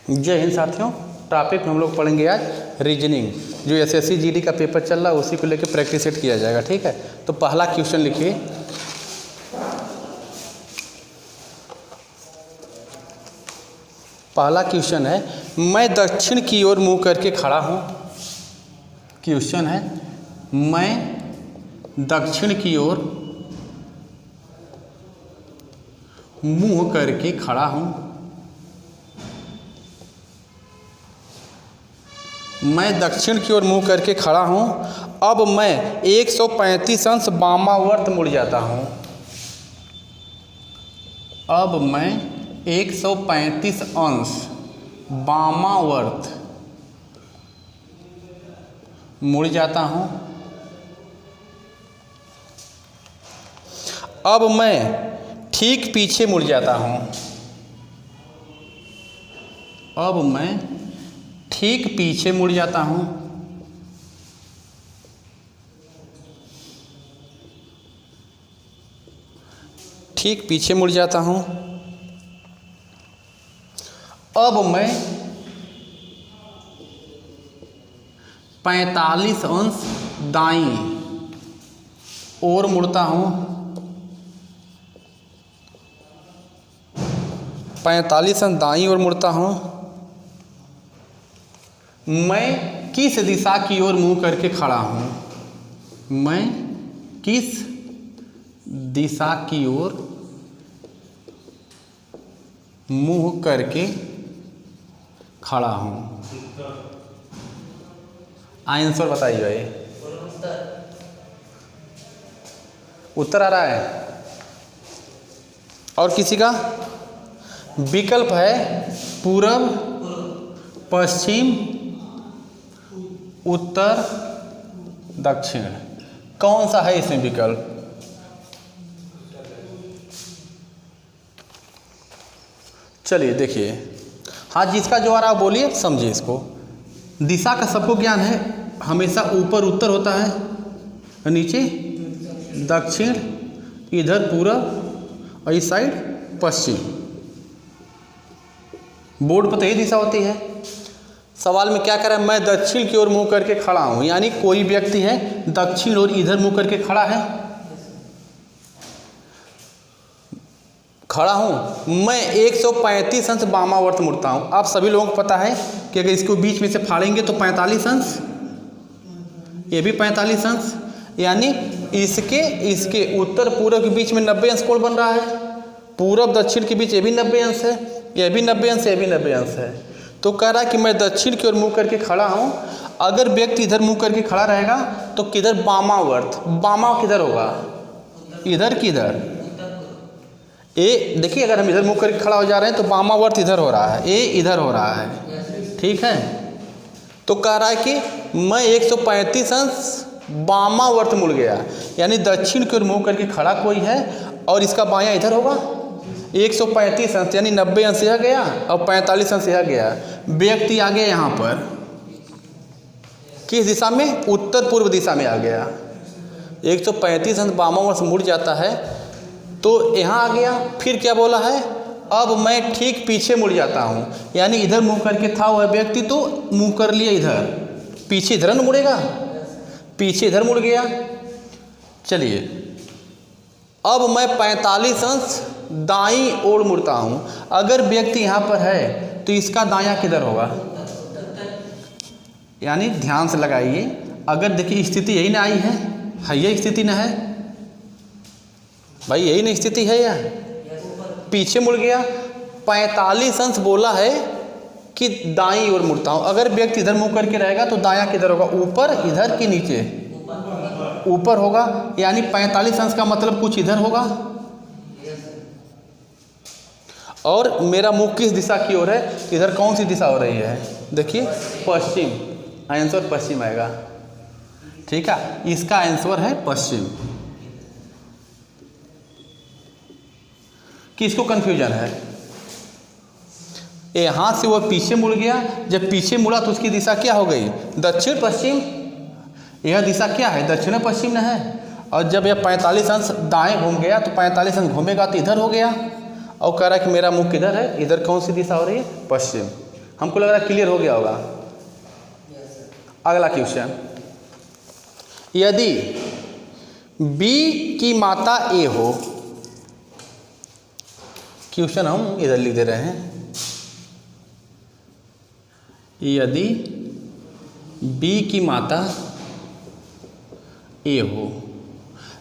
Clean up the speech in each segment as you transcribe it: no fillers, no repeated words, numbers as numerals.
जय हिंद साथियों। टॉपिक में हम लोग पढ़ेंगे आज रीजनिंग। जो एसएससी जीडी का पेपर चल रहा है उसी को लेकर प्रैक्टिस सेट किया जाएगा। ठीक है, तो पहला क्वेश्चन लिखिए। पहला क्वेश्चन है, मैं दक्षिण की ओर मुंह करके खड़ा हूँ। क्वेश्चन है, मैं दक्षिण की ओर मुंह करके खड़ा हूँ। मैं दक्षिण की ओर मुंह करके खड़ा हूँ। अब मैं 135 अंश वामावर्त मुड़ जाता हूँ। अब मैं 135 अंश वामावर्त मुड़ जाता हूँ। अब मैं ठीक पीछे मुड़ जाता हूँ। अब मैं ठीक पीछे मुड़ जाता हूँ। ठीक पीछे मुड़ जाता हूँ। अब मैं 45 अंश दाईं ओर मुड़ता हूँ। 45 अंश दाईं ओर मुड़ता हूँ। मैं किस दिशा की ओर मुंह करके खड़ा हूँ? मैं किस दिशा की ओर मुंह करके खड़ा हूँ? आंसर बताइए भाई। उत्तर आ रहा है? और किसी का विकल्प है पूरब, पश्चिम, उत्तर, दक्षिण। कौन सा है इसमें विकल्प? चलिए देखिए। हाँ, जिसका जो आ रहा है बोलिए, समझिए इसको। दिशा का सबको ज्ञान है, हमेशा ऊपर उत्तर होता है, नीचे दक्षिण, इधर पूरब और इस साइड पश्चिम। बोर्ड पर तो यही दिशा होती है। सवाल में क्या कह रहा है? मैं दक्षिण की ओर मुंह करके खड़ा हूं, यानी कोई व्यक्ति है दक्षिण और इधर मुंह करके खड़ा है। खड़ा हूं मैं 135 अंश वामावर्त मुड़ता हूं। आप सभी लोगों को पता है कि अगर इसको बीच में से फाड़ेंगे तो 45 अंश, ये भी 45 अंश, यानी इसके उत्तर पूर्व के बीच में 90 अंश कोण बन रहा है। पूरब दक्षिण के बीच ये भी 90 अंश है, ये भी 90 अंश, ये भी 90 अंश है। तो कह रहा है कि मैं दक्षिण की ओर मुंह करके खड़ा हूं। अगर व्यक्ति इधर मुंह करके खड़ा रहेगा तो किधर? वामावर्त। वामा किधर होगा? इधर किधर? ए देखिए, अगर हम इधर मुंह करके खड़ा हो जा रहे हैं तो वामावर्त इधर हो रहा है, ए इधर हो रहा है। ठीक है, तो कह रहा है कि मैं 135 अंश वामावर्त मुड़ गया, यानी दक्षिण की ओर मुंह करके खड़ा कोई है और इसका बायां इधर होगा। 135 अंश यानी 90 अंश यह गया और 45 अंश यह गया। व्यक्ति आ गया यहाँ पर किस दिशा में? उत्तर पूर्व दिशा में आ गया। 135 अंश वामावर्त मुड़ जाता है तो यहाँ आ गया। फिर क्या बोला है? अब मैं ठीक पीछे मुड़ जाता हूँ, यानी इधर मुंह करके था वह व्यक्ति तो मुंह कर लिया इधर, पीछे इधर न मुड़ेगा, पीछे इधर मुड़ गया। चलिए, अब मैं 45 अंश दाईं ओर मुड़ता हूँ। अगर व्यक्ति यहाँ पर है तो इसका दायां किधर होगा? यानी ध्यान से लगाइए, अगर देखिए स्थिति यही ना आई है, यही स्थिति ना है भाई, यही ना स्थिति है या पीछे मुड़ गया। 45 अंश बोला है कि दाईं ओर मुड़ता हूँ। अगर व्यक्ति इधर मुंह करके रहेगा तो दायां किधर होगा? ऊपर, इधर कि नीचे? ऊपर होगा, यानी 45 अंश का मतलब कुछ इधर होगा। और मेरा मुंह किस दिशा की ओर है? इधर कौन सी दिशा हो रही है? देखिए, पश्चिम। आंसर पश्चिम आएगा। ठीक है, इसका आंसर है पश्चिम। किसको कंफ्यूजन है? यहां से वो पीछे मुड़ गया, जब पीछे मुड़ा तो उसकी दिशा क्या हो गई? दक्षिण पश्चिम। यह दिशा क्या है? दक्षिण पश्चिम न है। और जब यह 45 अंश दाएं घूम गया तो 45 अंश घूमेगा तो इधर हो गया। और कह रहा है कि मेरा मुख किधर है? इधर कौन सी दिशा हो रही है? पश्चिम। हमको लग रहा है क्लियर हो गया होगा। अगला क्वेश्चन, यदि B की माता A हो, क्वेश्चन हम इधर लिख दे रहे हैं, यदि B की माता A हो।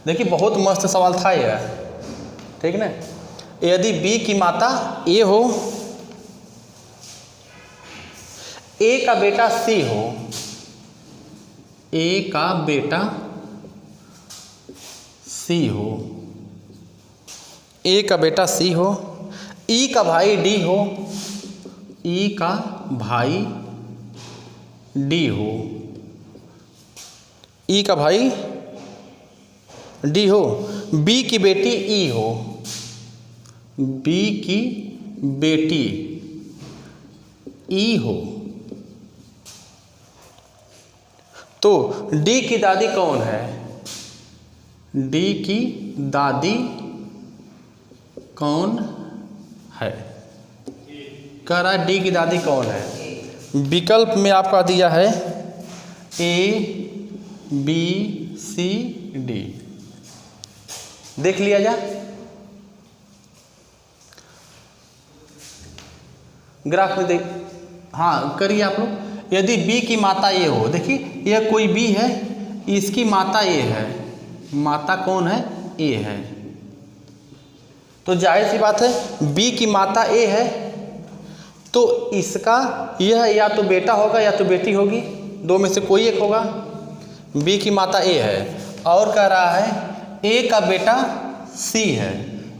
देखिए बहुत मस्त सवाल था यह, ठीक ना। यदि B की माता A हो, A का बेटा C हो, A का बेटा C हो, A का बेटा C हो, E का भाई D हो, E का भाई D हो, E का भाई D हो, B की बेटी E हो, B की बेटी E हो, तो D की दादी कौन है? D की दादी कौन है? कह रहा है D की दादी कौन है। विकल्प में आपका दिया है A B C D, देख लिया जा। ग्राफ में देख, हाँ करिए आप लोग। यदि B की माता A हो, देखिए यह कोई B है, इसकी माता A है, माता कौन है? A है, तो जाहिर सी बात है B की माता A है, तो इसका यह या तो बेटा होगा या तो बेटी होगी, दो में से कोई एक होगा। B की माता A है और कह रहा है A का बेटा C है,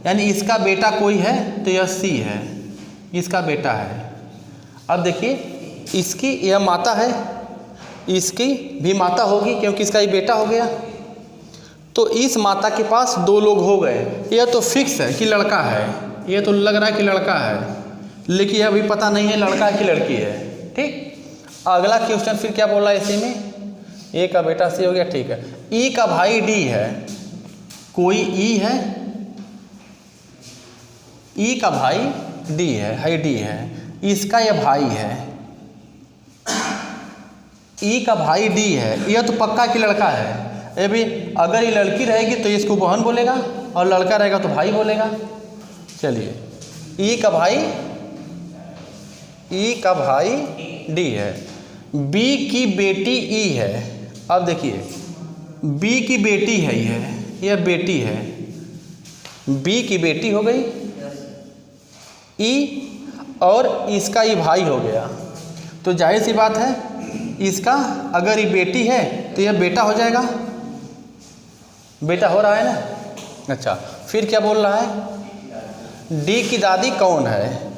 यानी इसका बेटा कोई है तो यह C है, इसका बेटा है। अब देखिए इसकी यह माता है, इसकी भी माता होगी क्योंकि इसका ये बेटा हो गया, तो इस माता के पास दो लोग हो गए। यह तो फिक्स है कि लड़का है, यह तो लग रहा है कि लड़का है, लेकिन अभी पता नहीं है लड़का है कि लड़की है। ठीक, अगला क्वेश्चन फिर क्या बोला इसी में, A का बेटा C हो गया, ठीक है। E का भाई D है, कोई E है, E का भाई D है, D है, इसका यह भाई है, E का भाई D है, यह तो पक्का कि लड़का है। अभी अगर ये लड़की रहेगी तो इसको बहन बोलेगा और लड़का रहेगा तो भाई बोलेगा। चलिए E का भाई D है, B की बेटी E है। अब देखिए B की बेटी है, यह बेटी है, B की बेटी हो गई E, और इसका ये भाई हो गया, तो जाहिर सी बात है इसका अगर ये बेटी है तो यह बेटा हो जाएगा, बेटा हो रहा है ना। अच्छा फिर क्या बोल रहा है, D की दादी कौन है,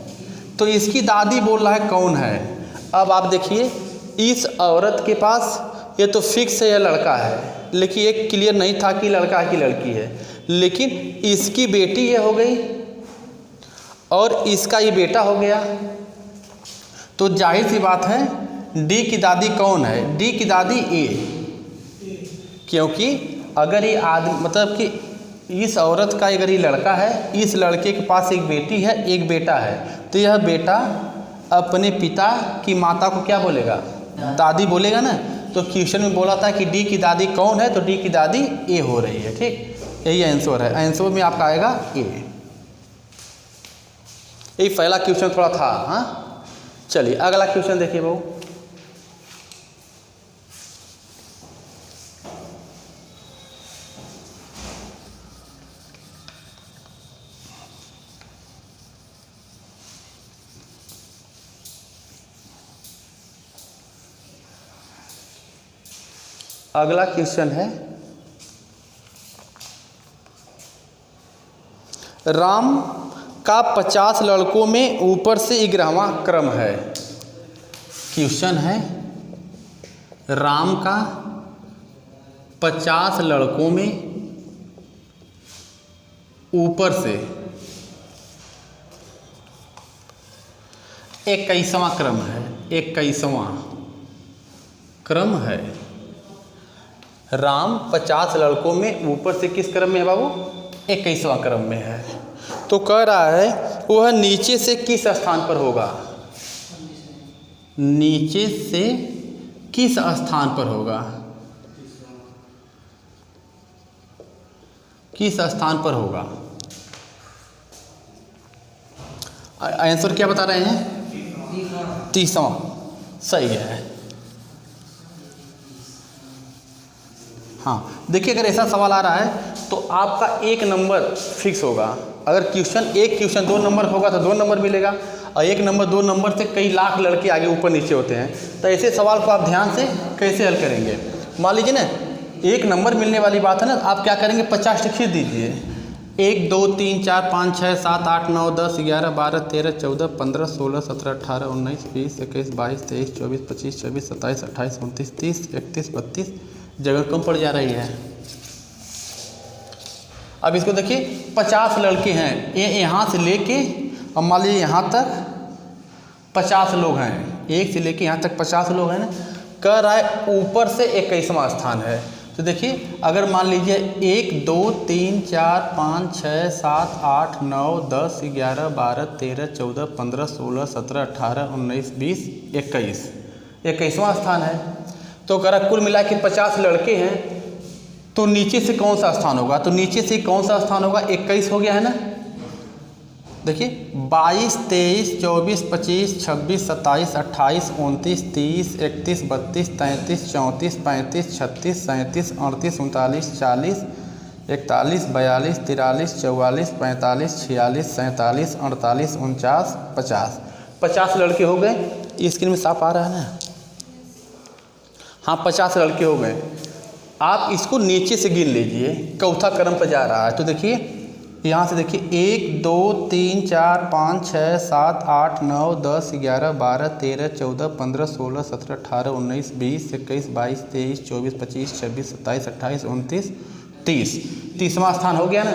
तो इसकी दादी बोल रहा है कौन है। अब आप देखिए इस औरत के पास ये तो फिक्स है यह लड़का है, लेकिन एक क्लियर नहीं था कि लड़का है कि लड़की है, लेकिन इसकी बेटी ये हो गई और इसका ये बेटा हो गया, तो जाहिर सी बात है D की दादी कौन है, D की दादी A, क्योंकि अगर ये आदमी मतलब कि इस औरत का अगर ये लड़का है, इस लड़के के पास एक बेटी है एक बेटा है, तो यह बेटा अपने पिता की माता को क्या बोलेगा, दादी बोलेगा ना। तो क्वेश्चन में बोला था कि D की दादी कौन है, तो D की दादी A हो रही है। ठीक, यही आंसर है, आंसर में आपका आएगा A। यही पहला क्वेश्चन थोड़ा था। हाँ चलिए अगला क्वेश्चन देखिए बहू, अगला क्वेश्चन है, राम का 50 लड़कों में ऊपर से 11वां क्रम है। क्वेश्चन है राम का 50 लड़कों में ऊपर से 21वां क्रम है, 21वां क्रम है। राम 50 लड़कों में ऊपर से किस क्रम में है बाबू, 21वां क्रम में है। तो कह रहा है वह नीचे से किस स्थान पर होगा, नीचे से किस स्थान पर होगा, किस स्थान पर होगा। आंसर क्या बता रहे हैं, तीसरा सही है। हाँ देखिए, अगर ऐसा सवाल आ रहा है तो आपका 1 नंबर फिक्स होगा। अगर एक क्वेश्चन 2 नंबर होगा तो 2 नंबर मिलेगा, और 1 नंबर 2 नंबर से कई लाख लड़के आगे ऊपर नीचे होते हैं। तो ऐसे सवाल को आप ध्यान से कैसे हल करेंगे। मान लीजिए ना 1 नंबर मिलने वाली बात है ना, आप क्या करेंगे, 50 लिख दीजिए। 1 2 3 4 5 6 7 8 9 10 11 12 13 14 15 16 17 18 19 20 21 22 23 24 25 26 27 28 29 30 31 32 जगह कम पड़ जा रही है। अब इसको देखिए 50 लड़के हैं, ये यहाँ से लेके अब मान लीजिए यहाँ तक 50 लोग हैं, 1 से लेके यहाँ तक 50 लोग हैं ना। कह रहा है ऊपर से 21वां स्थान है। तो देखिए अगर मान लीजिए 1 2 3 4 5 6 7 8 9 10 11 12 13 14 15 16 17 18 19 20 21 21वां स्थान है। तो कह रहा कुल मिला के 50 लड़के हैं, तो नीचे से कौन सा स्थान होगा, तो नीचे से कौन सा स्थान होगा, 21 हो गया है ना। देखिए 22 23 24 25 26 27 28 29 30 31 32 33 34 35 36 37 38 39 40 41 42 43 44 45 46 47 48 49 50 50 लड़के हो गए। स्क्रीन में साफ आ रहा है ना, हाँ 50 लड़के हो गए। आप इसको नीचे से गिन लीजिए, चौथा क्रम पर जा रहा है। तो देखिए यहाँ से देखिए 1 2 3 4 5 6 7 8 9 10 11 12 13 14 15 16 17 18 19 20 21 22 23 24 25 26 27 28 29 30 30वां स्थान हो गया ना।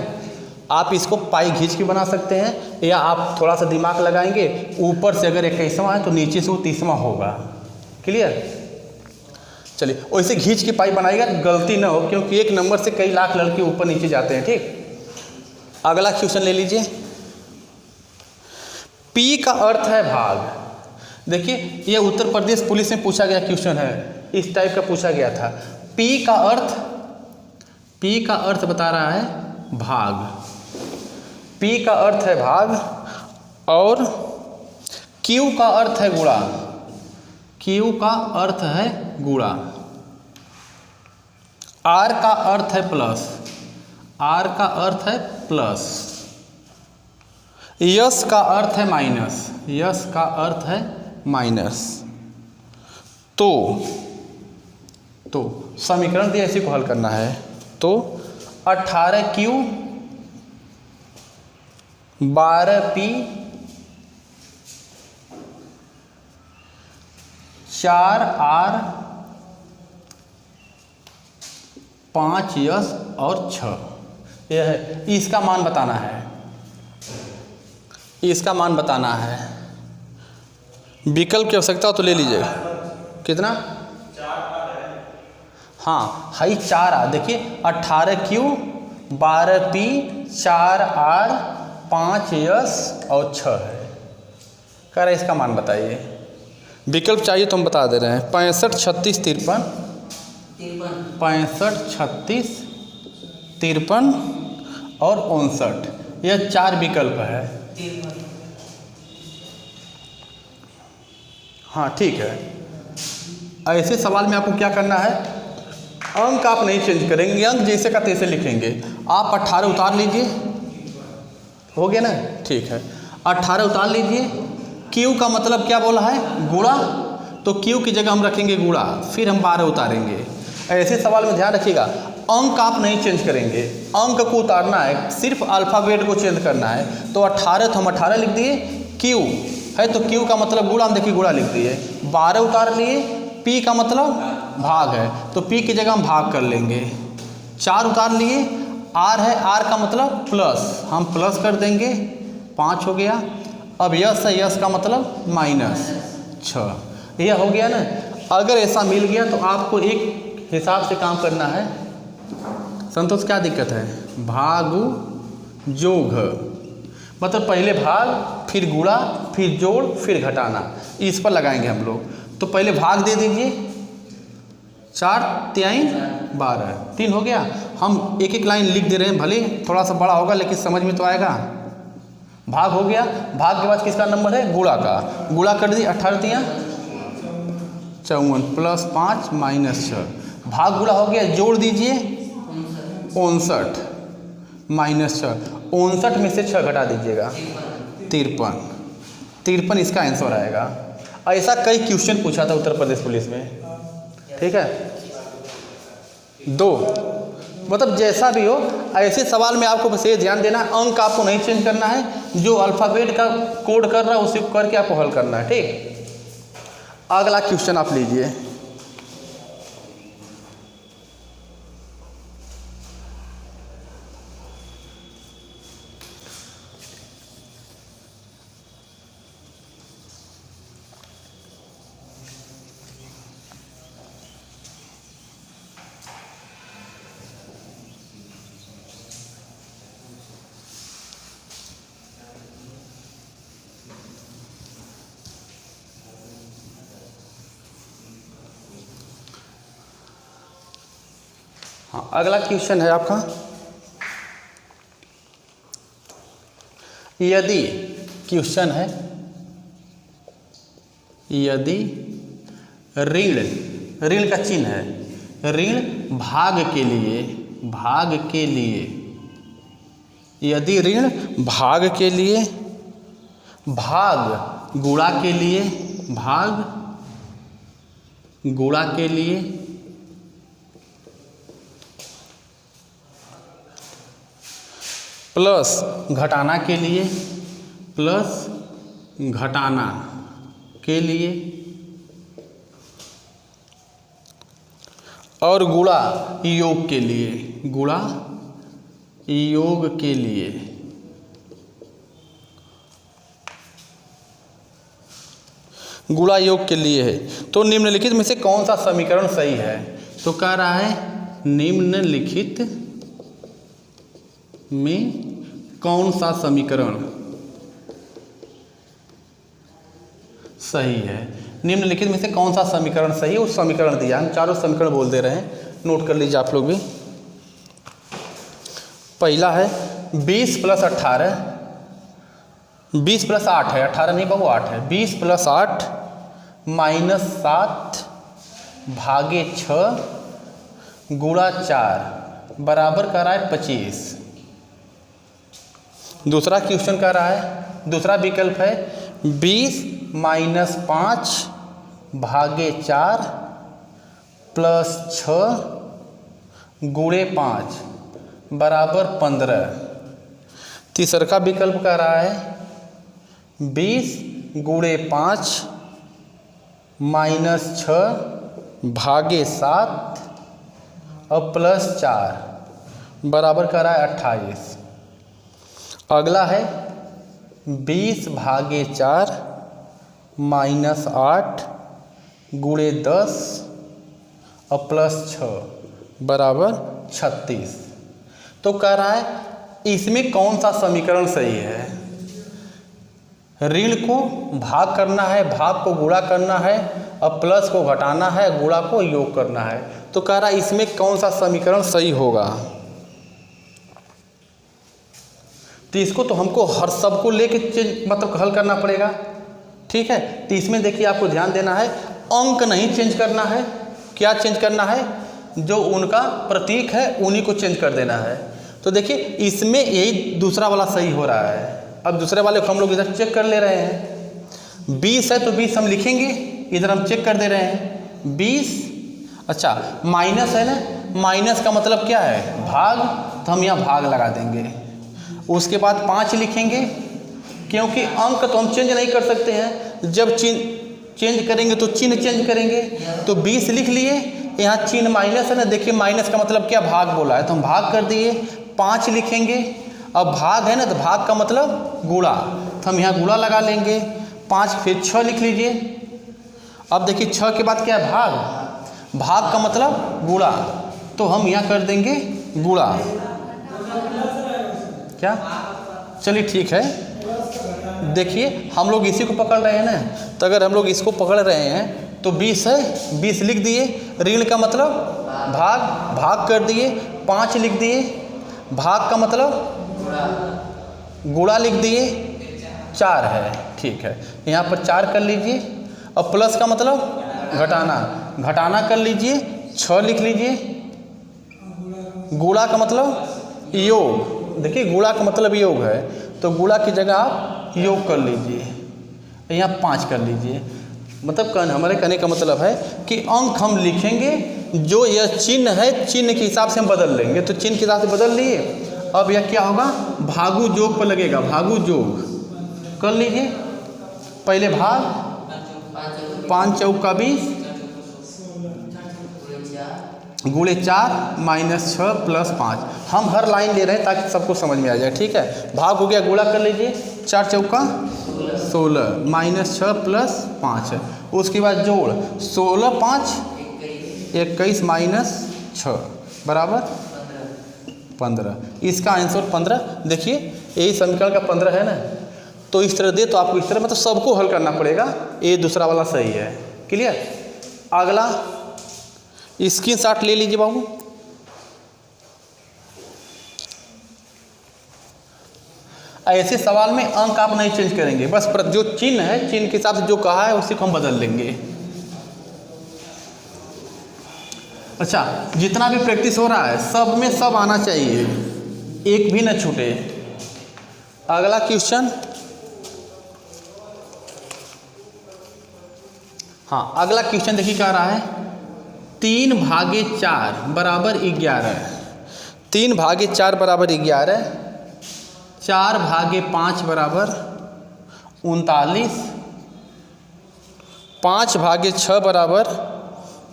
आप इसको पाई खींच के बना सकते हैं, या आप थोड़ा सा दिमाग लगाएंगे, ऊपर से अगर 21वां है तो नीचे से वो 30वां होगा। क्लियर। चलिए वैसे खींच के पाई बनाएगा, गलती ना हो, क्योंकि 1 नंबर से कई लाख लड़के ऊपर नीचे जाते हैं। ठीक, अगला क्वेश्चन ले लीजिए। P का अर्थ है भाग। देखिए ये उत्तर प्रदेश पुलिस में पूछा गया क्वेश्चन है, इस टाइप का पूछा गया था। P का अर्थ बता रहा है भाग। P का अर्थ है भाग, और Q का अर्थ है गुणा। Q का अर्थ है गुणा। R का अर्थ है प्लस। R का अर्थ है प्लस। यस का अर्थ है माइनस। यस का अर्थ है माइनस। तो समीकरण दिए, इसी को हल करना है। तो 18Q 12P 4R 5S और 6, यह है। इसका मान बताना है, इसका मान बताना है। विकल्प की आवश्यकता हो तो ले लीजिएगा। कितना, हाँ हाई 4R। देखिए 18Q 12P 4R 5S और 6 है। कह रहे इसका मान बताइए। विकल्प चाहिए तो हम बता दे रहे हैं। 65 36 53, 65 36 53 और 59, यह 4 विकल्प है। हाँ ठीक है। ऐसे सवाल में आपको क्या करना है, अंक आप नहीं चेंज करेंगे, अंक जैसे का तैसे लिखेंगे। आप 18 उतार लीजिए, हो गया ना, ठीक है। 18 उतार लीजिए। Q का मतलब क्या बोला है, गुणा, तो Q की जगह हम रखेंगे गुणा, फिर हम 12 उतारेंगे। ऐसे सवाल में ध्यान रखिएगा, अंक आप नहीं चेंज करेंगे, अंक को उतारना है, सिर्फ अल्फ़ाबेट को चेंज करना है। तो 18 तो हम 18 लिख दिए, Q है तो Q का मतलब गुणा, हम देखिए गुणा लिख दिए। 12 उतार लिए, P का मतलब भाग है, तो P की जगह हम भाग कर लेंगे। 4 उतार लिए, R है, R का मतलब प्लस, हम प्लस कर देंगे, 5 हो गया। अब यस है, यस का मतलब माइनस 6, यह हो गया ना। अगर ऐसा मिल गया तो आपको एक हिसाब से काम करना है। संतोष क्या दिक्कत है, भाग जोग, मतलब पहले भाग, फिर गुणा, फिर जोड़, फिर घटाना, इस पर लगाएंगे हम लोग। तो पहले भाग दे दीजिए, 4 तिहाई 12, 3 हो गया। हम एक एक लाइन लिख दे रहे हैं, भले थोड़ा सा बड़ा होगा लेकिन समझ में तो आएगा। भाग हो गया, भाग के बाद किसका नंबर है, गुणा का, गुणा कर दिए, 18 तिया 54 प्लस 5 माइनस 6, भाग गुणा हो गया, जोड़ दीजिए 59 माइनस 6, 59 में से 6 घटा दीजिएगा 53, 53 इसका आंसर आएगा। ऐसा कई क्वेश्चन पूछा था उत्तर प्रदेश पुलिस में, ठीक है। 2 मतलब जैसा भी हो, ऐसे सवाल में आपको विशेष ध्यान देना है, अंक आपको नहीं चेंज करना है, जो अल्फ़ाबेट का कोड कर रहा है उसी को करके आपको हल करना है, ठीक। अगला क्वेश्चन आप लीजिए। हाँ, अगला क्वेश्चन है आपका, यदि क्वेश्चन है यदि ऋण, ऋण का चिन्ह है, ऋण भाग के लिए, भाग के लिए, यदि ऋण भाग के लिए, भाग गुणा के लिए, भाग गुणा के लिए, प्लस घटाना के लिए, प्लस घटाना के लिए, और गुणा योग के लिए, गुणा योग के लिए, गुणा योग के लिए है, तो निम्नलिखित में से कौन सा समीकरण सही है। तो कह रहा है निम्नलिखित में कौन सा समीकरण सही है, निम्नलिखित में से कौन सा समीकरण सही है, उस समीकरण दिया, हम चारों समीकरण बोल दे रहे हैं, नोट कर लीजिए आप लोग भी। पहला है 20 प्लस 18, 20 प्लस 8 है, 18 नहीं बाबू 8 है, 20 प्लस 8 माइनस 7 भागे 6 गुणा 4 बराबर कर रहा है 25। दूसरा क्वेश्चन कर रहा है, दूसरा विकल्प है 20 माइनस 5 भागे 4 प्लस 6 गुणे 5 बराबर 15। तीसरा विकल्प कर रहा है 20 गुणे 5 माइनस 6 भागे 7 और प्लस 4 बराबर कर रहा है 28। अगला है 20 भागे 4 माइनस 8 गुणे 10 और प्लस 6 बराबर 36। तो कह रहा है इसमें कौन सा समीकरण सही है। ऋण को भाग करना है, भाग को गुणा करना है और प्लस को घटाना है, गुणा को योग करना है। तो कह रहा है इसमें कौन सा समीकरण सही होगा। तो इसको तो हमको हर सब को लेके मतलब हल करना पड़ेगा, ठीक है। तो इसमें देखिए आपको ध्यान देना है, अंक नहीं चेंज करना है, क्या चेंज करना है, जो उनका प्रतीक है उन्हीं को चेंज कर देना है। तो देखिए इसमें यही दूसरा वाला सही हो रहा है। अब दूसरे वाले को हम लोग इधर चेक कर ले रहे हैं, 20 है तो 20 हम लिखेंगे, इधर हम चेक कर दे रहे हैं 20। अच्छा माइनस है ना, माइनस का मतलब क्या है, भाग, तो हम यहाँ भाग लगा देंगे। उसके बाद 5 लिखेंगे, क्योंकि अंक तो हम चेंज नहीं कर सकते हैं, जब चेंज करेंगे तो चिन्ह चेंज करेंगे। तो 20 लिख लिए, यहाँ चिन्ह माइनस है ना, देखिए माइनस का मतलब क्या, भाग बोला है तो हम भाग कर दिए। 5 लिखेंगे, अब भाग है ना तो भाग का मतलब गुणा, तो हम यहाँ गुणा लगा लेंगे। 5 फिर 6 लिख लीजिए। अब देखिए 6 के बाद क्या है, भाग, भाग का मतलब गुणा, तो हम यहाँ कर देंगे गुणा। क्या, चलिए ठीक है। देखिए हम लोग इसी को पकड़ रहे हैं ना, तो अगर हम लोग इसको पकड़ रहे हैं तो 20 है, 20 लिख दिए, ऋण का मतलब भाग, भाग कर दिए, 5 लिख दिए, भाग का मतलब गुणा लिख दिए, 4 है, ठीक है, यहाँ पर 4 कर लीजिए, और प्लस का मतलब घटाना, घटाना कर लीजिए, 6 लिख लीजिए, गुणा का मतलब योग, देखिए गुणा का मतलब योग है, तो गुणा की जगह आप योग कर लीजिए, यहाँ 5 कर लीजिए। मतलब हमारे कहने का मतलब है कि अंक हम लिखेंगे, जो यह चिन्ह है चिन्ह के हिसाब से हम बदल लेंगे, तो चिन्ह के हिसाब से बदल लिए। अब यह क्या होगा, भागु जोग पर लगेगा, भागु जोग कर लीजिए, पहले भाग 5 चौका 20 गुणे 4 -6 + 5, हम हर लाइन ले रहे हैं ताकि सबको समझ में आ जाए, ठीक है। भाग हो गया, गुणा कर लीजिए, 4 चौका 16 -6 + 5 है, उसके बाद जोड़ 16 5 21 -6 बराबर 15, इसका आंसर 15। देखिए यही समीकरण का 15 है ना, तो इस तरह दे तो आपको इस तरह मतलब सबको हल करना पड़ेगा, ये दूसरा वाला सही है, क्लियर। अगला स्क्रीनशॉट ले लीजिए बाबू, ऐसे सवाल में अंक आप नहीं चेंज करेंगे, बस जो चिन्ह है चिन्ह के हिसाब से जो कहा है उसी को हम बदल लेंगे। अच्छा, जितना भी प्रैक्टिस हो रहा है सब में सब आना चाहिए, एक भी न छूटे। अगला क्वेश्चन, हाँ अगला क्वेश्चन देखिए क्या रहा है, 3/4 बराबर 11, 3/4 बराबर 11, 4/5 बराबर 39, 5/6 बराबर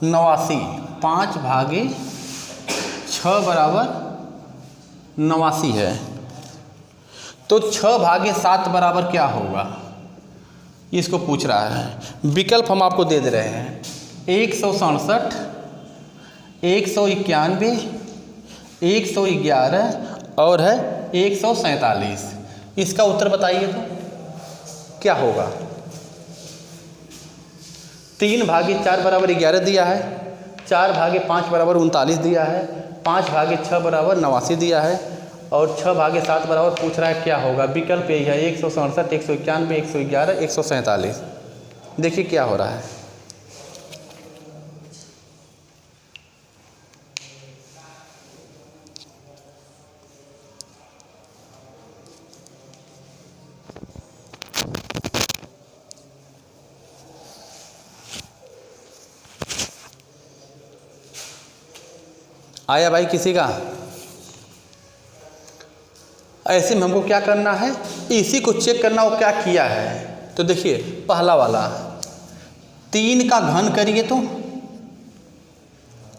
89, 5/6 बराबर 89 है, तो 6/7 बराबर क्या होगा, इसको पूछ रहा है। विकल्प हम आपको दे दे रहे हैं, 167, 191, 111 और है 147। इसका उत्तर बताइए तो क्या होगा। 3/4 बराबर 11 दिया है, 4/5 बराबर 39 दिया है, 5/6 बराबर 89 दिया है, और 6/7 बराबर पूछ रहा है क्या होगा। विकल्प यही है, 167, 191, 111, 147। देखिए क्या हो रहा है। आया भाई किसी का। ऐसे में हमको क्या करना है, इसी को चेक करना वो क्या किया है। तो देखिए पहला वाला 3 का घन करिए तो,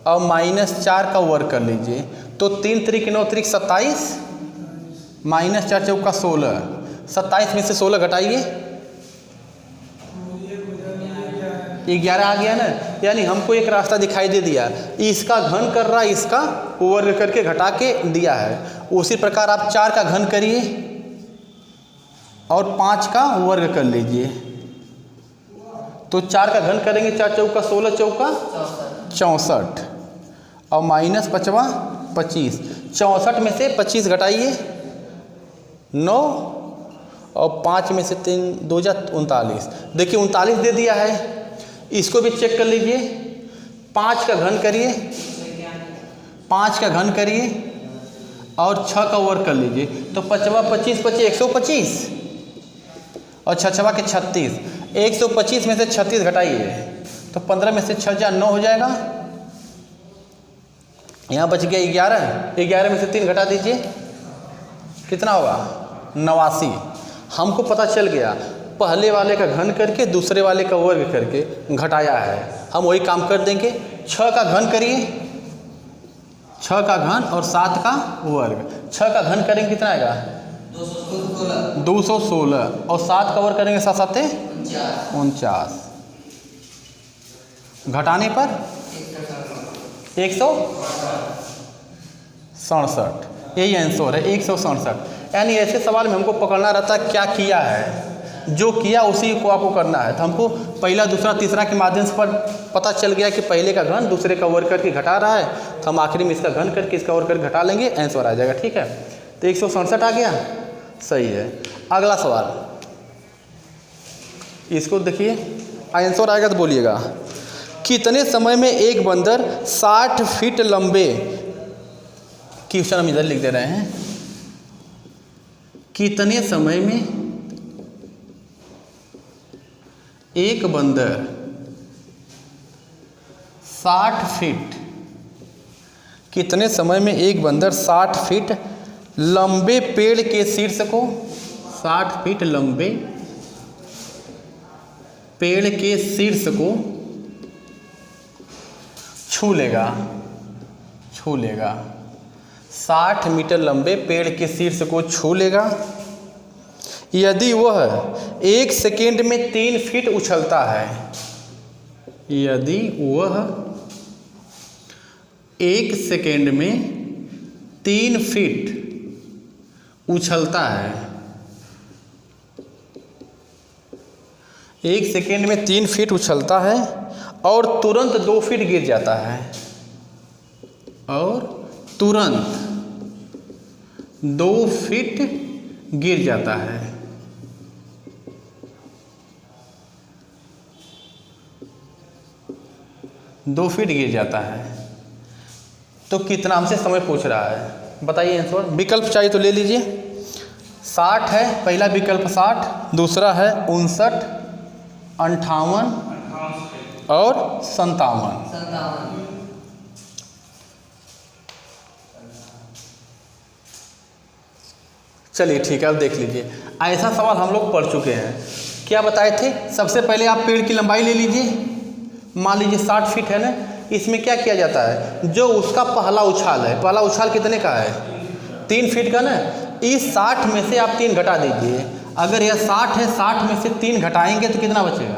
और -4 का वर्ग कर लीजिए, तो 3 3 9 3 27, -4 चौका 16, 27 में से 16 घटाइए, 11 आ गया ना। यानी हमको एक रास्ता दिखाई दे दिया, इसका घन कर रहा है, इसका वर्ग करके घटा के दिया है। उसी प्रकार आप 4 का घन करिए और 5 का वर्ग कर लीजिए, तो 4 का घन करेंगे, 4 चौका 16 चौका 64, और -5 25, 64 में से 25 घटाइए 9, और 5 में से 3 2 39। देखिए 39 दे दिया है, इसको भी चेक कर लीजिए। 5 का घन करिए, 5 का घन करिए और 6 का वर्ग कर लीजिए, तो 5 25 25 125, और 6 के 36, 125 में से 36 घटाइए, तो 15 में से 6 9 हो जाएगा। यहाँ बच गया 11, 11 में से 3 घटा दीजिए, कितना होगा 89। हमको पता चल गया, पहले वाले का घन करके दूसरे वाले का वर्ग करके घटाया है। हम वही काम कर देंगे। 6 का घन करिए, 6 का घन और 7 का वर्ग। 6 का घन करेंगे कितना आएगा 216, और 7 का वर्ग करेंगे 7 7 49, घटाने पर 167। यही आंसर है 167। यानी ऐसे सवाल में हमको पकड़ना रहता है क्या किया है। जो किया उसी को आपको करना है। तो हमको पहला दूसरा तीसरा के माध्यम से पता चल गया कि पहले का घन दूसरे का वर्ग करके घटा रहा है, तो हम आखिरी में इसका घन करके इसका वर्ग करके घटा लेंगे, आंसर आ जाएगा। ठीक है, तो 167 आ गया, सही है। अगला सवाल, इसको देखिए, आंसर आएगा तो बोलिएगा। कितने समय में एक बंदर 60 फीट लंबे, क्वेश्चन हम इधर लिख दे रहे हैं, कितने समय में एक बंदर 60 फीट, कितने समय में एक बंदर 60 फीट लंबे पेड़ के शीर्ष को, 60 फीट लंबे पेड़ के शीर्ष को छू लेगा, 60 मीटर लंबे पेड़ के शीर्ष को छू लेगा यदि वह 1 सेकेंड में 3 फीट उछलता है, यदि वह 1 सेकेंड में 3 फीट उछलता है, 1 सेकेंड में 3 फीट उछलता है और तुरंत 2 फीट गिर जाता है, और तुरंत 2 फीट गिर जाता है, 2 फीट गिर जाता है, तो कितना हमसे समय पूछ रहा है, बताइए आंसर। विकल्प चाहिए तो ले लीजिए। 60 है पहला विकल्प 60, दूसरा है 59, 58 और 57। चलिए ठीक है, अब देख लीजिए। ऐसा सवाल हम लोग पढ़ चुके हैं। क्या बताए थे, सबसे पहले आप पेड़ की लंबाई ले लीजिए, मान लीजिए 60 फीट है ना। इसमें क्या किया जाता है, जो उसका पहला उछाल है, पहला उछाल कितने का है, 3 फीट का ना। इस 60 में से आप 3 घटा दीजिए। अगर यह 60 है, 60 में से 3 घटाएंगे तो कितना बचेगा,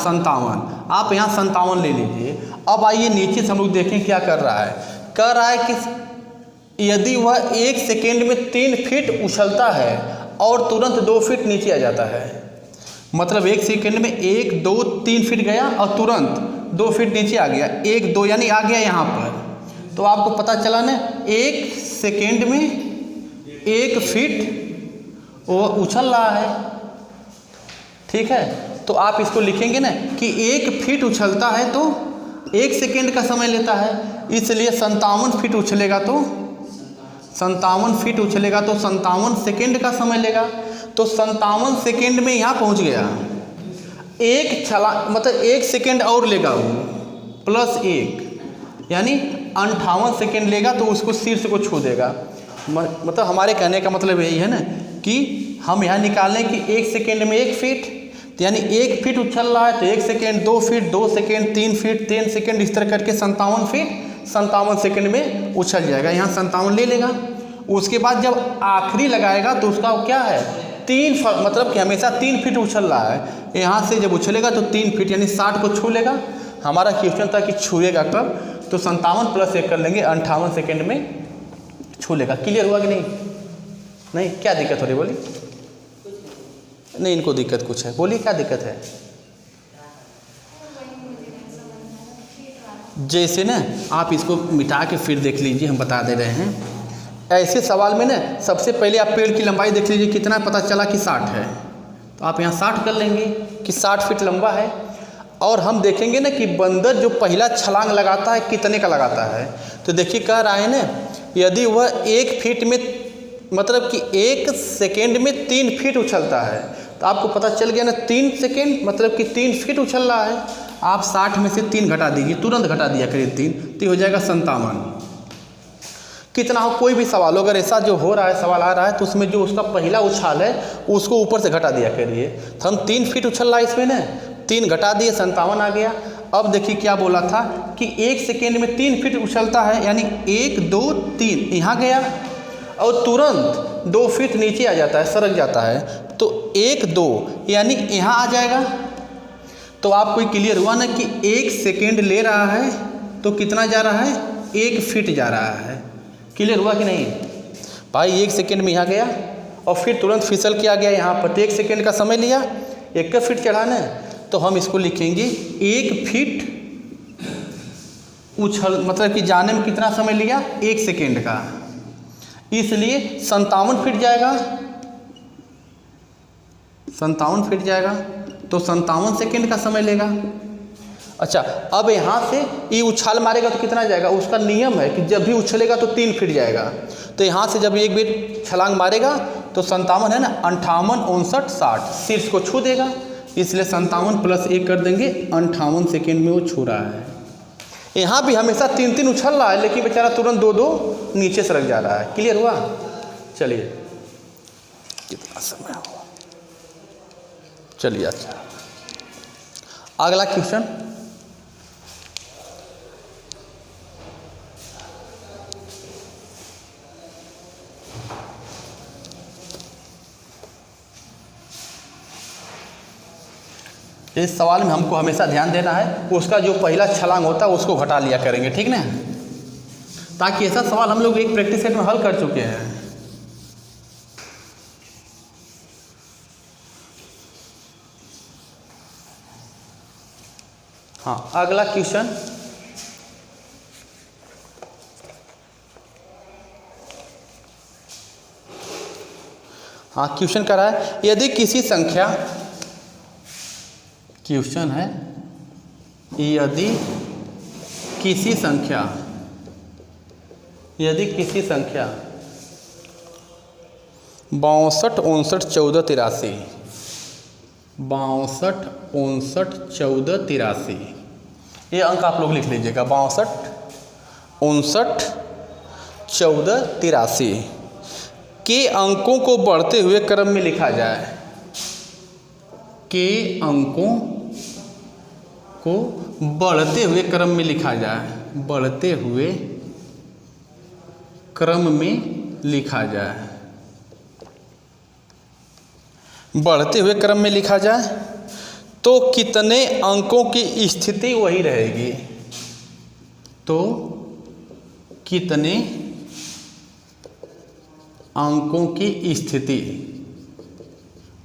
57। आप यहाँ 57 ले लीजिए। अब आइए नीचे से हम लोग देखें क्या कर रहा है। कह रहा है कि यदि वह 1 सेकेंड में 3 फीट उछलता है और तुरंत 2 फीट नीचे आ जाता है, मतलब 1 सेकेंड में 1 2 3 फीट गया और तुरंत 2 फीट नीचे आ गया, 1 2 यानी आ गया यहाँ पर। तो आपको पता चला ना, 1 सेकेंड में 1 फीट वो उछल रहा है। ठीक है, तो आप इसको लिखेंगे ना कि 1 फीट उछलता है तो 1 सेकेंड का समय लेता है, इसलिए 57 फीट उछलेगा तो 57 फीट उछलेगा तो 57 सेकेंड का समय लेगा। तो 57 सेकेंड में यहाँ पहुँच गया। एक छलांग मतलब 1 सेकेंड और लेगा वो, प्लस 1 यानी 58 सेकेंड लेगा तो उसको शीर्ष को छू देगा। मतलब हमारे कहने का मतलब यही है ना कि हम यहाँ निकाल लें कि 1 सेकेंड में 1 फीट, तो यानी 1 फीट उछल रहा है तो 1 second 2 feet, 2 second 3 feet, 3 second, इस तरह करके 57 फीट 57 सेकेंड में उछल जाएगा। यहाँ 57 ले लेगा। उसके बाद जब आखिरी लगाएगा तो उसका क्या है, 3 मतलब कि हमेशा 3 फीट उछल रहा है। यहाँ से जब उछलेगा तो 3 फीट यानी 60 को छू लेगा। हमारा क्वेश्चन था कि छूएगा कब, तो 57 प्लस 1 कर लेंगे, 58 सेकेंड में छू लेगा। क्लियर हुआ कि नहीं? नहीं, क्या दिक्कत हो रही बोली? नहीं, इनको दिक्कत कुछ है, बोलिए क्या दिक्कत है? जैसे ना आप इसको मिटा के फिर देख लीजिए, हम बता दे रहे हैं। ऐसे सवाल में ना सबसे पहले आप पेड़ की लंबाई देख लीजिए, कितना पता चला कि 60 है, तो आप यहाँ 60 कर लेंगे कि 60 फीट लंबा है। और हम देखेंगे ना कि बंदर जो पहला छलांग लगाता है कितने का लगाता है। तो देखिए कह रहा है ना, यदि वह 1 फीट में मतलब कि 1 सेकेंड में 3 फीट उछलता है, तो आपको पता चल गया ना 3 सेकेंड मतलब कि 3 फीट उछल रहा है। आप 60 में से 3 घटा दीजिए, तुरंत घटा दिया करिए 3, तो हो जाएगा 57। कितना हो, कोई भी सवाल अगर ऐसा जो हो रहा है, सवाल आ रहा है, तो उसमें जो उसका पहला उछाल है उसको ऊपर से घटा दिया करिए। तो हम 3 फीट उछल रहा है इसमें ना, 3 घटा दिए, 57 आ गया। अब देखिए क्या बोला था कि 1 सेकेंड में 3 फीट उछलता है, यानी 1 2 3 यहाँ गया और तुरंत 2 फीट नीचे आ जाता है, सरक जाता है, तो 1 2 यानी यहाँ आ जाएगा। तो आपको क्लियर हुआ ना कि 1 सेकेंड ले रहा है तो कितना जा रहा है, 1 फीट जा रहा है। क्लियर हुआ कि नहीं भाई? 1 सेकेंड में यहाँ गया और फिर तुरंत फिसल के आ गया यहाँ पर, तो 1 सेकेंड का समय लिया 1 फीट चढ़ाना है, तो हम इसको लिखेंगे 1 फीट उछल, मतलब कि जाने में कितना समय लिया 1 सेकेंड का, इसलिए 57 फीट जाएगा, 57 फीट जाएगा, तो 57 सेकेंड का समय लेगा। अच्छा, अब यहाँ से ये उछाल मारेगा तो कितना जाएगा, उसका नियम है कि जब भी उछलेगा तो 3 फीट जाएगा, तो यहाँ से जब एक बार छलांग मारेगा तो 57 है ना, 58, 59, 60 शीर्ष को छू देगा, इसलिए 57 + 1 कर देंगे, 58 सेकेंड में वो छू रहा है। यहाँ भी हमेशा 3-3 उछल रहा है, लेकिन बेचारा तुरंत 2-2 नीचे सरक जा रहा है। क्लियर हुआ? चलिए, कितना समय हुआ, चलिए। अच्छा, अगला क्वेश्चन, इस सवाल में हमको हमेशा ध्यान देना है, उसका जो पहला छलांग होता है उसको घटा लिया करेंगे, ठीक ना, ताकि ऐसा सवाल हम लोग एक प्रैक्टिस सेट में हल कर चुके हैं। हाँ, अगला क्वेश्चन, हाँ क्वेश्चन कर रहा है, यदि किसी संख्या, क्वेश्चन है यदि किसी संख्या 62, 59, 14, 83, 62, 59, 14, 83, ये अंक आप लोग लिख लीजिएगा, 62, 59, 14, 83 के अंकों को बढ़ते हुए क्रम में लिखा जाए, के अंकों को बढ़ते हुए क्रम में लिखा जाए, बढ़ते हुए क्रम में लिखा जाए, बढ़ते हुए क्रम में लिखा जाए, तो कितने अंकों की स्थिति वही रहेगी, तो कितने अंकों की स्थिति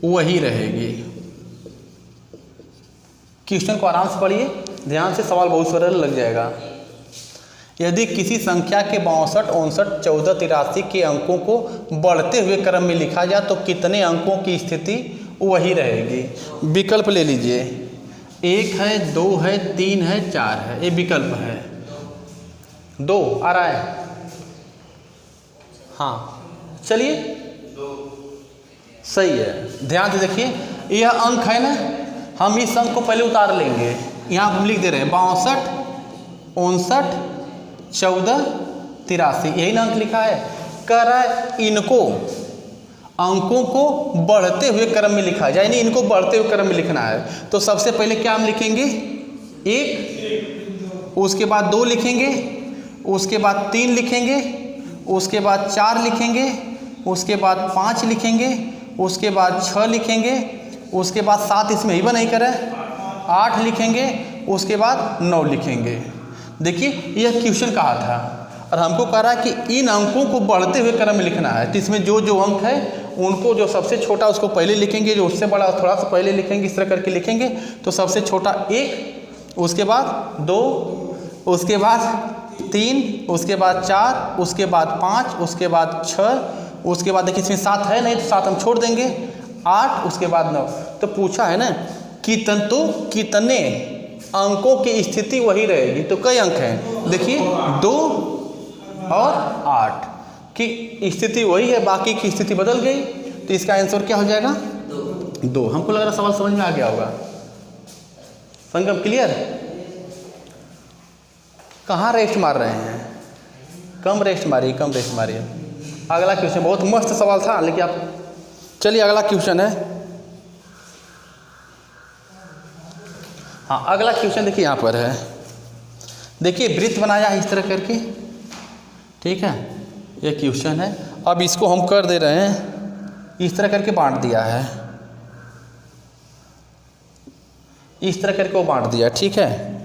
वही रहेगी। क्वेश्चन को आराम से पढ़िए, ध्यान से, सवाल बहुत सरल लग जाएगा। यदि किसी संख्या के 62, 59, 14, 83 के अंकों को बढ़ते हुए क्रम में लिखा जाए तो कितने अंकों की स्थिति वही रहेगी। विकल्प ले लीजिए, 1 है, 2 है, 3 है, 4 है, ये विकल्प है। 2 आ रहा है, हाँ चलिए, सही है। ध्यान से देखिए, यह अंक है ना, हम इस अंक को पहले उतार लेंगे, यहाँ हम लिख दे रहे हैं 62, 59, 14, 83, यही ना अंक लिखा है। कह रहा है इनको अंकों को बढ़ते हुए क्रम में लिखा जाए, यानी इनको बढ़ते हुए क्रम में लिखना है। तो सबसे पहले क्या हम लिखेंगे, 1, उसके बाद 2 लिखेंगे, उसके बाद 3 लिखेंगे, उसके बाद 4 लिखेंगे, उसके बाद 5 लिखेंगे, उसके बाद 6 लिखेंगे, उसके बाद 7 इसमें ही नहीं करें, 8 लिखेंगे, उसके बाद 9 लिखेंगे। देखिए यह क्वेश्चन कहा था और हमको कह रहा है कि इन अंकों को बढ़ते हुए क्रम में लिखना है। तो इसमें जो जो अंक है उनको जो सबसे छोटा उसको पहले लिखेंगे, जो उससे बड़ा थोड़ा सा पहले लिखेंगे, इस तरह करके लिखेंगे। तो सबसे छोटा 1, उसके बाद 2, उसके बाद 3, उसके बाद 4, उसके बाद 5, उसके बाद 6, उसके बाद देखिए इसमें 7 है नहीं, तो 7 हम छोड़ देंगे, 8, उसके बाद 9। तो पूछा है ना कितने अंकों की स्थिति वही रहेगी। तो कई अंक हैं, देखिए 2 और 8 की स्थिति वही है, बाकी की स्थिति बदल गई। तो इसका आंसर क्या हो जाएगा, 2। हमको लग रहा सवाल समझ में आ गया होगा। संगम क्लियर? कहाँ रेस्ट मार रहे हैं, कम रेस्ट मारिए, कम रेस्ट मारिए। अगला क्वेश्चन बहुत मस्त सवाल था, लेकिन आप चलिए अगला क्वेश्चन है। हाँ अगला क्वेश्चन देखिए यहाँ पर है, देखिए वृत्त बनाया है इस तरह करके, ठीक है, ये क्वेश्चन है। अब इसको हम कर दे रहे हैं, इस तरह करके बांट दिया है, इस तरह करके वो बांट दिया, ठीक है।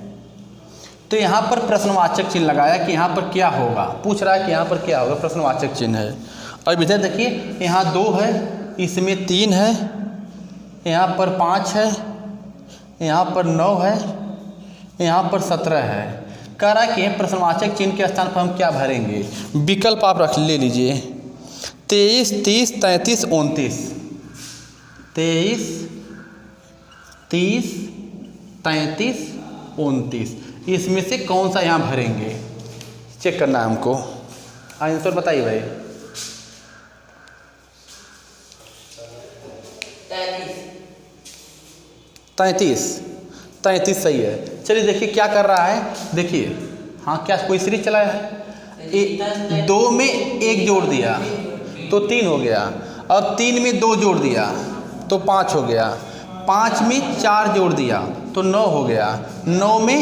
तो यहाँ पर प्रश्नवाचक चिन्ह लगाया कि यहाँ पर क्या होगा, पूछ रहा है कि यहाँ पर क्या होगा, प्रश्नवाचक चिन्ह है। और इधर देखिए यहाँ 2 है, इसमें 3 है, यहाँ पर 5 है, यहाँ पर 9 है, यहाँ पर 17 है। कह रहा है कि प्रश्नवाचक चिन्ह के स्थान पर हम क्या भरेंगे? विकल्प आप ले लीजिए 23, 30, 33, 29। 23, 30, 33, 29 इसमें से कौन सा यहाँ भरेंगे चेक करना है हमको। आंसर बताइए भाई। 33 सही है। चलिए देखिए क्या कर रहा है, देखिए हाँ क्या कोई सीरीज चलाया है। 2 में 1 जोड़ दिया तो 3 हो गया, और 3 में 2 जोड़ दिया तो 5 हो गया, 5 में 4 जोड़ दिया तो 9 हो गया, 9 में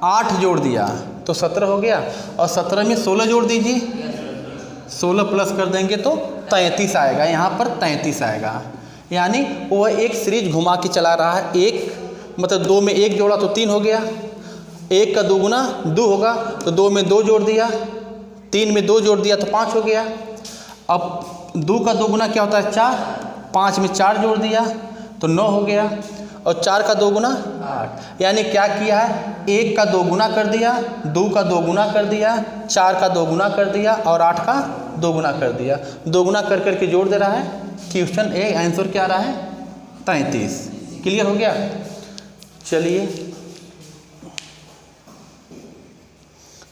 8 जोड़ दिया तो 17 हो गया, और 17 में 16 जोड़ दीजिए, 16 प्लस कर देंगे तो 33 आएगा। यहाँ पर 33 आएगा, यानी वो एक सीरीज घुमा के चला रहा है। एक मतलब 2 में 1 जोड़ा तो 3 हो गया, 1 का 2 गुना 2 होगा तो 2 में 2 जोड़ दिया, 3 में 2 जोड़ दिया तो 5 हो गया। अब 2 का 2 गुना क्या होता है 4, 5 में 4 जोड़ दिया तो 9 हो गया, और 4 का 2 गुना 8। यानी क्या किया है, 1 का 2 गुना कर दिया, 2 का 2 गुना कर दिया, 4 का 2 गुना कर दिया, और 8 का 2 गुना कर दिया। 2 गुना कर करके जोड़ दे रहा है। क्वेश्चन ए आंसर क्या आ रहा है 33। क्लियर हो गया। चलिए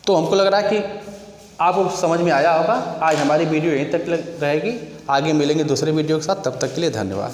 तो हमको लग रहा है कि आपको समझ में आया होगा। आज हमारी वीडियो यहीं तक रहेगी, आगे मिलेंगे दूसरे वीडियो के साथ। तब तक के लिए धन्यवाद।